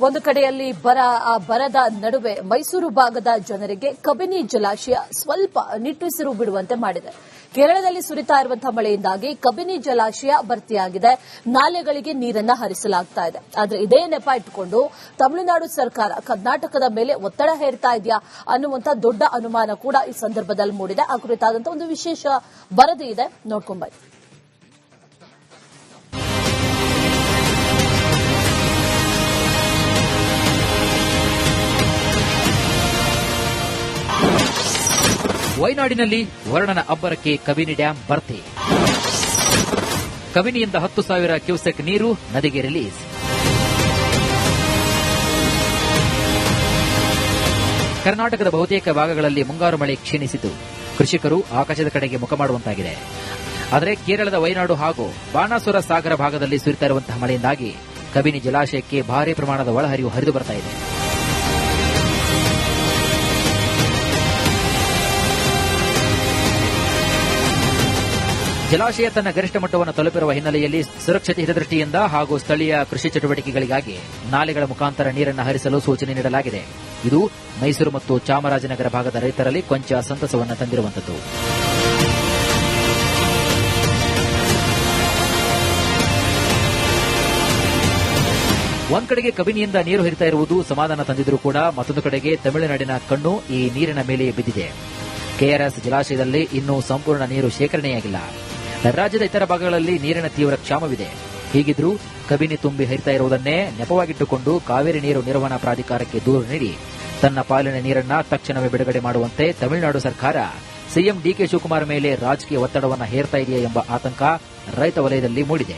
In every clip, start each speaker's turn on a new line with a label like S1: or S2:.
S1: ಒಂದು ಕಡೆಯಲ್ಲಿ ಬರದ ನಡುವೆ ಮೈಸೂರು ಭಾಗದ ಜನರಿಗೆ ಕಬಿನಿ ಜಲಾಶಯ ಸ್ವಲ್ಪ ನಿಟ್ಟುಸಿರು ಬಿಡುವಂತೆ ಮಾಡಿದೆ. ಕೇರಳದಲ್ಲಿ ಸುರಿತಾ ಇರುವಂತಹ ಮಳೆಯಿಂದಾಗಿ ಕಬಿನಿ ಜಲಾಶಯ ಭರ್ತಿಯಾಗಿದೆ. ನಾಲೆಗಳಿಗೆ ನೀರನ್ನು ಹರಿಸಲಾಗ್ತಾ ಇದೆ. ಆದರೆ ಇದೇ ನೆಪ ಇಟ್ಟುಕೊಂಡು ತಮಿಳುನಾಡು ಸರ್ಕಾರ ಕರ್ನಾಟಕದ ಮೇಲೆ ಒತ್ತಡ ಹೇರ್ತಾ ಇದೆಯಾ ಅನ್ನುವಂತಹ ದೊಡ್ಡ ಅನುಮಾನ ಕೂಡ ಈ ಸಂದರ್ಭದಲ್ಲಿ ಮೂಡಿದೆ. ಆ ಕುರಿತಾದಂತಹ ಒಂದು ವಿಶೇಷ ವರದಿ ಇದೆ, ನೋಡ್ಕೊಂಬನ್ನಿ.
S2: ವಯನಾಡಿನಲ್ಲಿ ವರ್ಣನ ಅಬ್ಬರಕ್ಕೆ ಕಬಿನಿ ಡ್ಯಾಂ ಭರ್ತಿ. ಕಬಿನಿಯಿಂದ 10,000 ಕ್ಯೂಸೆಕ್ ನೀರು ನದಿಗೆ ರಿಲೀಸ್. ಕರ್ನಾಟಕದ ಬಹುತೇಕ ಭಾಗಗಳಲ್ಲಿ ಮುಂಗಾರು ಮಳೆ ಕ್ಷೀಣಿಸಿದ್ದು ಕೃಷಿಕರು ಆಕಾಶದ ಕಡೆಗೆ ಮುಖ ಮಾಡುವಂತಾಗಿದೆ. ಆದರೆ ಕೇರಳದ ವಯನಾಡು ಹಾಗೂ ಬಾಣಾಸುರ ಸಾಗರ ಭಾಗದಲ್ಲಿ ಸುರಿತಾ ಇರುವಂತಹ ಮಳೆಯಿಂದಾಗಿ ಕಬಿನಿ ಜಲಾಶಯಕ್ಕೆ ಭಾರೀ ಪ್ರಮಾಣದ ಒಳಹರಿವು ಹರಿದು ಬರ್ತಾ ಇದೆ. ಜಲಾಶಯ ತನ್ನ ಗರಿಷ್ಠ ಮಟ್ಟವನ್ನು ತಲುಪಿರುವ ಹಿನ್ನೆಲೆಯಲ್ಲಿ ಸುರಕ್ಷತೆ ಹಿತದೃಷ್ಟಿಯಿಂದ ಹಾಗೂ ಸ್ಥಳೀಯ ಕೃಷಿ ಚಟುವಟಿಕೆಗಳಿಗಾಗಿ ನಾಲೆಗಳ ಮುಖಾಂತರ ನೀರನ್ನು ಹರಿಸಲು ಸೂಚನೆ ನೀಡಲಾಗಿದೆ. ಇದು ಮೈಸೂರು ಮತ್ತು ಚಾಮರಾಜನಗರ ಭಾಗದ ರೈತರಲ್ಲಿ ಕೊಂಚ ಸಂತಸವನ್ನು ತಂದಿರುವಂತದ್ದು. ಒಂದ್ ಕಡೆಗೆ ಕಬಿನಿಯಿಂದ ನೀರು ಹರಿತಾ ಇರುವುದು ಸಮಾಧಾನ ತಂದಿದ್ರೂ ಕೂಡ ಮತ್ತೊಂದು ಕಡೆಗೆ ತಮಿಳುನಾಡಿನ ಕಣ್ಣು ಈ ನೀರಿನ ಮೇಲೆಯೇ ಬಿದ್ದಿದೆ. ಕೆಆರ್ಎಸ್ ಜಲಾಶಯದಲ್ಲಿ ಇನ್ನೂ ಸಂಪೂರ್ಣ ನೀರು ಶೇಖರಣೆಯಾಗಿಲ್ಲ. ರಾಜ್ಯದ ಇತರ ಭಾಗಗಳಲ್ಲಿ ನೀರಿನ ತೀವ್ರ ಕ್ಷಾಮವಿದೆ. ಹೀಗಿದ್ರೂ ಕಬಿನಿ ತುಂಬಿ ಹರಿತಾ ಇರುವುದನ್ನೇ ನೆಪವಾಗಿಟ್ಟುಕೊಂಡು ಕಾವೇರಿ ನೀರು ನಿರ್ವಹಣಾ ಪ್ರಾಧಿಕಾರಕ್ಕೆ ದೂರು ನೀಡಿ ತನ್ನ ಪಾಲಿನ ನೀರನ್ನ ತಕ್ಷಣವೇ ಬಿಡುಗಡೆ ಮಾಡುವಂತೆ ತಮಿಳುನಾಡು ಸರ್ಕಾರ ಸಿಎಂ ಡಿಕೆ ಶಿವಕುಮಾರ್ ಮೇಲೆ ರಾಜಕೀಯ ಒತ್ತಡವನ್ನು ಹೇರ್ತಾ ಇದೆಯಾ ಎಂಬ ಆತಂಕ ರೈತ ವಲಯದಲ್ಲಿ ಮೂಡಿದೆ.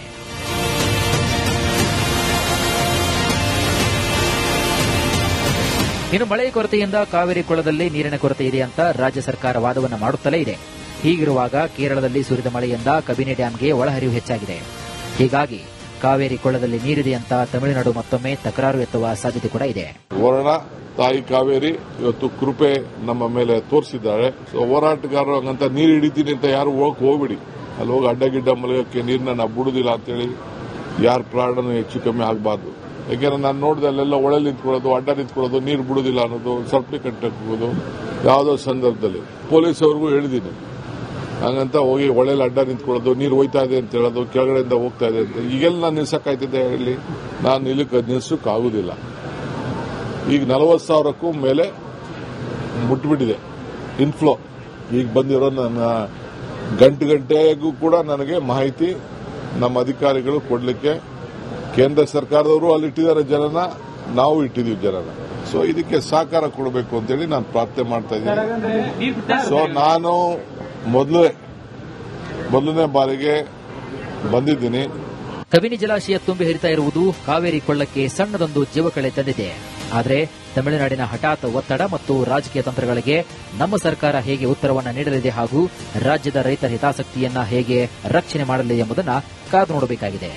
S2: ಇನ್ನು ಮಳೆಯ ಕೊರತೆಯಿಂದ ಕಾವೇರಿ ಕೊಳ್ಳದಲ್ಲಿ ನೀರಿನ ಕೊರತೆ ಇದೆ ಅಂತ ರಾಜ್ಯ ಸರ್ಕಾರ ವಾದವನ್ನು ಮಾಡುತ್ತಲೇ ಇದೆ. ಹೀಗಿರುವಾಗ ಕೇರಳದಲ್ಲಿ ಸುರಿದ ಮಳೆಯಿಂದ ಕಬಿನಿ ಡ್ಯಾಂಗೆ ಒಳಹರಿವು ಹೆಚ್ಚಾಗಿದೆ. ಹೀಗಾಗಿ ಕಾವೇರಿ ಕೊಳ್ಳದಲ್ಲಿ ನೀರಿದೆ ಅಂತ ತಮಿಳುನಾಡು ಮತ್ತೊಮ್ಮೆ ತಕರಾರು ಎತ್ತುವ ಸಾಧ್ಯತೆ ಕೂಡ ಇದೆ.
S3: ವರ್ಣ ತಾಯಿ ಕಾವೇರಿ ಇವತ್ತು ಕೃಪೆ ನಮ್ಮ ಮೇಲೆ ತೋರಿಸಿದ್ದಾರೆ. ಹೋರಾಟಗಾರರು ಹಂಗಂತ ನೀರು ಹಿಡಿತೀನಿ ಅಂತ ಯಾರು ಹೋಗ್ಬಿಡಿ. ಅಲ್ಲಿ ಹೋಗಿ ಅಡ್ಡಗಿಡ್ಡ ಮಲಗಕ್ಕೆ ನೀರನ್ನ ನಾವು ಬಿಡುದಿಲ್ಲ ಅಂತೇಳಿ ಯಾರ ಪ್ರಾಣನೂ ಹೆಚ್ಚು ಕಮ್ಮಿ ಆಗಬಾರ್ದು. ಯಾಕೆಂದ್ರೆ ನಾನು ನೋಡಿದೆ ಅಲ್ಲೆಲ್ಲ ಒಳೆ ನಿಂತ್ಕೊಳ್ಳೋದು, ಅಡ್ಡ ನಿಂತ್ಕೊಳ್ಳೋದು, ನೀರು ಬಿಡುದಿಲ್ಲ ಅನ್ನೋದು, ಸರಪಳಿ ಕಟ್ಟಬಹುದು. ಯಾವುದೋ ಸಂದರ್ಭದಲ್ಲಿ ಪೊಲೀಸ್ ಅವ್ರಿಗೂ ಹೇಳಿದ್ದೀನಿ, ಹಂಗಂತ ಹೋಗಿ ಒಳ್ಳೆಯಲ್ಲಿ ಅಡ್ಡ ನಿಂತ್ಕೊಳ್ಳೋದು, ನೀರು ಹೋಯ್ತಾ ಇದೆ ಅಂತ ಹೇಳೋದು, ಕೆಳಗಡೆಯಿಂದ ಹೋಗ್ತಾ ಇದೆ ಅಂತ ಈಗೆಲ್ಲ ನಾನು ನಿಲ್ಸಕ್ಕಾಯ್ತಿದ್ದೆ ಹೇಳಿ, ನಾನು ನಿಲ್ಸಕ್ಕಾಗುದಿಲ್ಲ. ಈಗ 40,000ಕ್ಕೂ ಮೇಲೆ ಮುಟ್ಬಿಟ್ಟಿದೆ ಇನ್ಫ್ಲೋ. ಈಗ ಬಂದಿರೋ ನನ್ನ ಗಂಟೆಗೂ ಕೂಡ ನನಗೆ ಮಾಹಿತಿ ನಮ್ಮ ಅಧಿಕಾರಿಗಳು ಕೊಡ್ಲಿಕ್ಕೆ, ಕೇಂದ್ರ ಸರ್ಕಾರದವರು ಅಲ್ಲಿ ಇಟ್ಟಿದ್ದಾರೆ ಜನನ, ನಾವು ಇಟ್ಟಿದ್ದೀವಿ ಜನನ. ಸೊ ಇದಕ್ಕೆ ಸಹಕಾರ ಕೊಡಬೇಕು ಅಂತೇಳಿ ನಾನು ಪ್ರಾರ್ಥನೆ ಮಾಡ್ತಾ ಇದ್ದೀನಿ. ಸೊ ನಾನು ಮೊದಲನೇ ಬಾರಿಗೆ ಬಂದಿದ್ದೀನಿ.
S2: ಕಬಿನಿ ಜಲಾಶಯ ತುಂಬಿ ಹರಿತಾ ಇರುವುದು ಕಾವೇರಿ ಕೊಳ್ಳಕ್ಕೆ ಸಣ್ಣದೊಂದು ಜೀವಕಳೆ ತಂದಿದೆ. ಆದರೆ ತಮಿಳುನಾಡಿನ ಹಠಾತ್ ಒತ್ತಡ ಮತ್ತು ರಾಜಕೀಯ ತಂತ್ರಗಳಿಗೆ ನಮ್ಮ ಸರ್ಕಾರ ಹೇಗೆ ಉತ್ತರವನ್ನು ನೀಡಲಿದೆ ಹಾಗೂ ರಾಜ್ಯದ ರೈತರ ಹಿತಾಸಕ್ತಿಯನ್ನ ಹೇಗೆ ರಕ್ಷಣೆ ಮಾಡಲಿದೆ ಎಂಬುದನ್ನು ಕಾದು ನೋಡಬೇಕಾಗಿದೆ.